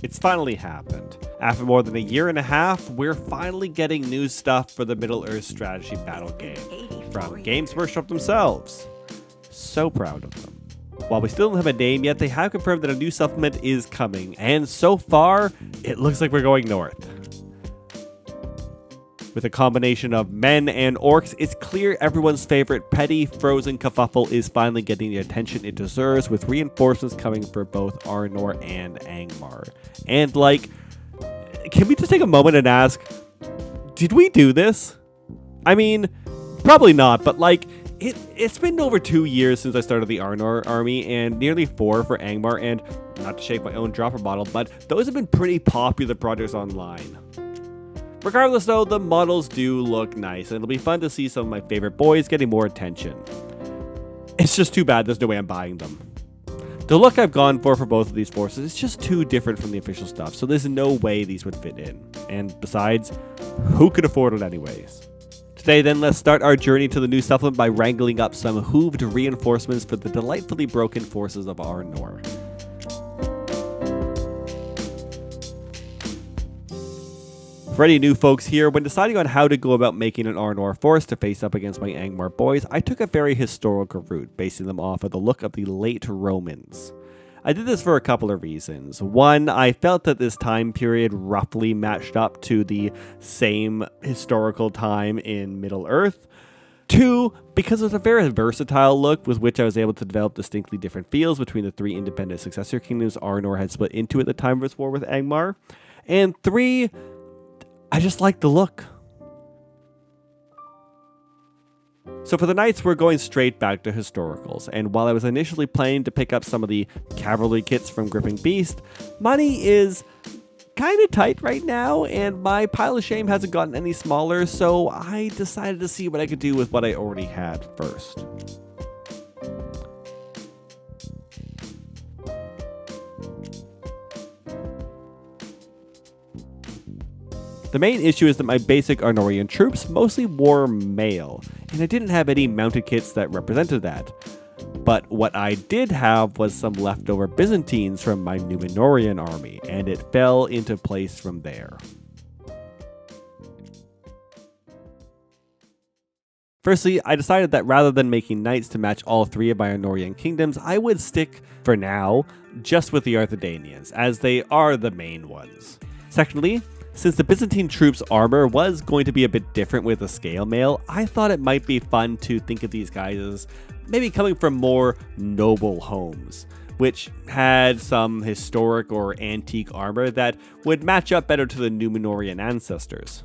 It's finally happened. After more than a year and a half, we're finally getting new stuff for the Middle-earth strategy battle game from Games Workshop themselves. So proud of them. While we still don't have a name yet, they have confirmed that a new supplement is coming, and so far, it looks like we're going north. With a combination of men and orcs, it's clear everyone's favorite petty frozen kerfuffle is finally getting the attention it deserves, with reinforcements coming for both ARNOR and Angmar. And can we just take a moment and ask, did we do this? I mean, probably not, but it's been over 2 years since I started the ARNOR army, and nearly 4 for Angmar, and not to shake my own dropper bottle, but those have been pretty popular projects online. Regardless though, the models do look nice, and it'll be fun to see some of my favorite boys getting more attention. It's just too bad there's no way I'm buying them. The look I've gone for both of these forces is just too different from the official stuff, so there's no way these would fit in. And besides, who could afford it anyways? Today then, let's start our journey to the new supplement by wrangling up some hooved reinforcements for the delightfully broken forces of ARNOR. For any new folks here, when deciding on how to go about making an ARNOR force to face up against my Angmar boys, I took a very historical route, basing them off of the look of the late Romans. I did this for a couple of reasons. One, I felt that this time period roughly matched up to the same historical time in Middle-earth. Two, because it's a very versatile look with which I was able to develop distinctly different feels between the 3 independent successor kingdoms ARNOR had split into at the time of its war with Angmar. And 3, I just like the look. So for the knights, we're going straight back to historicals, and while I was initially planning to pick up some of the cavalry kits from Gripping Beast, money is kind of tight right now, and my pile of shame hasn't gotten any smaller, so I decided to see what I could do with what I already had first. The main issue is that my basic Arnorian troops mostly wore mail, and I didn't have any mounted kits that represented that. But what I did have was some leftover Byzantines from my Numenorian army, and it fell into place from there. Firstly, I decided that rather than making knights to match all 3 of my Arnorian kingdoms, I would stick, for now, just with the Arthedanians, as they are the main ones. Secondly, since the Byzantine troops' armor was going to be a bit different with the scale mail, I thought it might be fun to think of these guys as maybe coming from more noble homes, which had some historic or antique armor that would match up better to the Numenorian ancestors.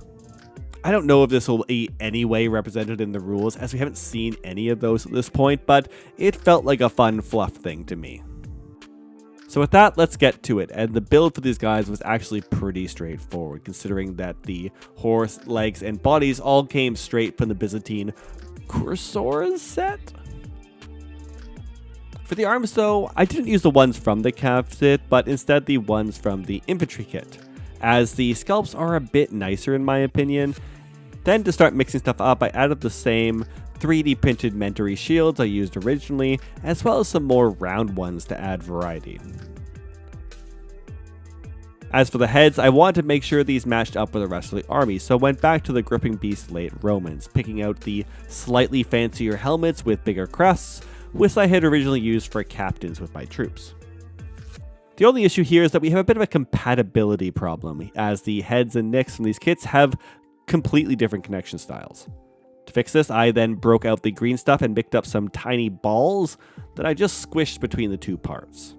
I don't know if this will be any way represented in the rules, as we haven't seen any of those at this point, but it felt like a fun fluff thing to me. So with that, let's get to it, and the build for these guys was actually pretty straightforward, considering that the horse, legs, and bodies all came straight from the Byzantine Cursores set. For the arms though, I didn't use the ones from the cav set, but instead the ones from the infantry kit, as the sculpts are a bit nicer in my opinion. Then to start mixing stuff up, I added the same 3D printed Mentory shields I used originally, as well as some more round ones to add variety. As for the heads, I wanted to make sure these matched up with the rest of the army, so went back to the Gripping Beast late Romans, picking out the slightly fancier helmets with bigger crests, which I had originally used for captains with my troops. The only issue here is that we have a bit of a compatibility problem, as the heads and necks from these kits have completely different connection styles. To fix this, I then broke out the green stuff and mixed up some tiny balls that I just squished between the 2 parts.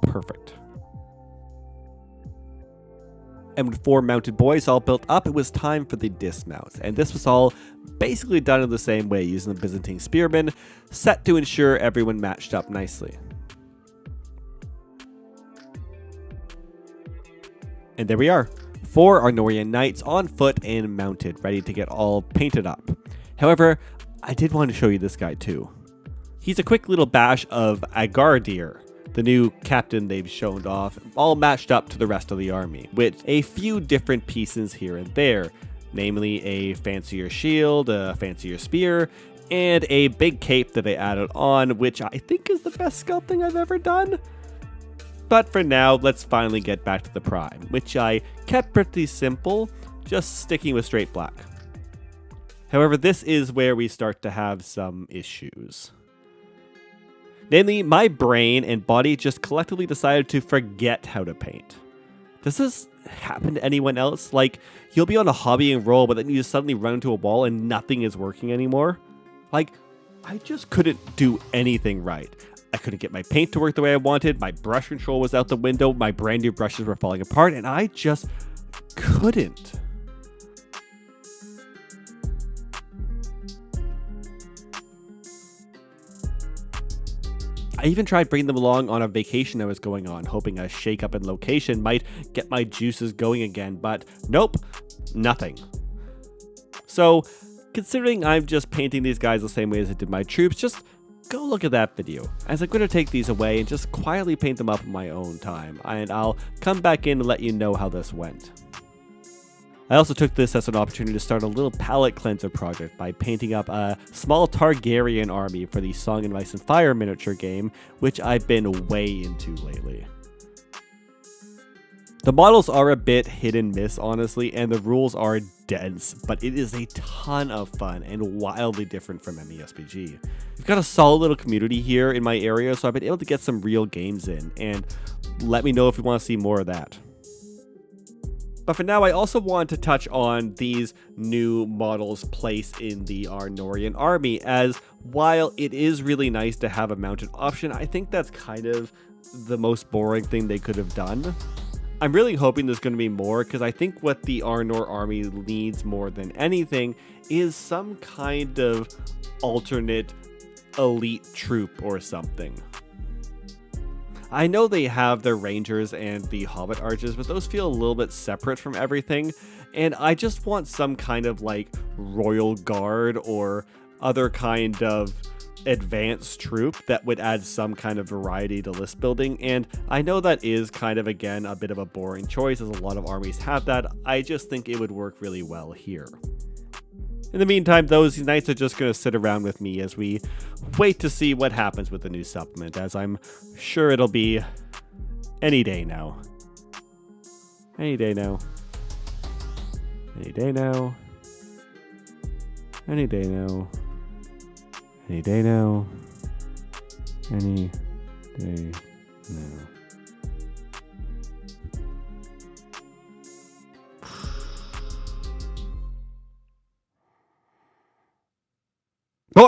Perfect. And with 4 mounted boys all built up, it was time for the dismounts, and this was all basically done in the same way, using the Byzantine spearmen, set to ensure everyone matched up nicely. And there we are. 4 Arnorian knights on foot and mounted, ready to get all painted up. However, I did want to show you this guy too. He's a quick little bash of Agardir, the new captain they've shown off, all matched up to the rest of the army, with a few different pieces here and there, namely a fancier shield, a fancier spear, and a big cape that they added on, which I think is the best sculpting I've ever done. But for now, let's finally get back to the Prime, which I kept pretty simple, just sticking with straight black. However, this is where we start to have some issues. Namely, my brain and body just collectively decided to forget how to paint. Does this happen to anyone else? Like, you'll be on a hobbying roll, but then you just suddenly run into a wall and nothing is working anymore? Like, I just couldn't do anything right. I couldn't get my paint to work the way I wanted, my brush control was out the window, my brand new brushes were falling apart, and I just couldn't. I even tried bringing them along on a vacation I was going on, hoping a shake up in location might get my juices going again, but nope, nothing. So, considering I'm just painting these guys the same way as I did my troops, just go look at that video, as I'm going to take these away and just quietly paint them up in my own time, and I'll come back in and let you know how this went. I also took this as an opportunity to start a little palette cleanser project by painting up a small Targaryen army for the Song and Ice and Fire miniature game, which I've been way into lately. The models are a bit hit and miss, honestly, and the rules are dense, but it is a ton of fun and wildly different from MESPG. We've got a solid little community here in my area, so I've been able to get some real games in, and let me know if you want to see more of that. But for now, I also want to touch on these new models' place in the Arnorian army, as while it is really nice to have a mounted option, I think that's kind of the most boring thing they could have done. I'm really hoping there's going to be more, because I think what the ARNOR army needs more than anything is some kind of alternate elite troop or something. I know they have their Rangers and the Hobbit Archers, but those feel a little bit separate from everything, and I just want some kind of like Royal Guard or other kind of advanced troop that would add some kind of variety to list building, and I know that is kind of, again, a bit of a boring choice, as a lot of armies have that. I just think it would work really well here. In the meantime, those knights are just going to sit around with me as we wait to see what happens with the new supplement, as I'm sure it'll be any day now. Any day now. Any day now. Any day now. Any day now. Any day now.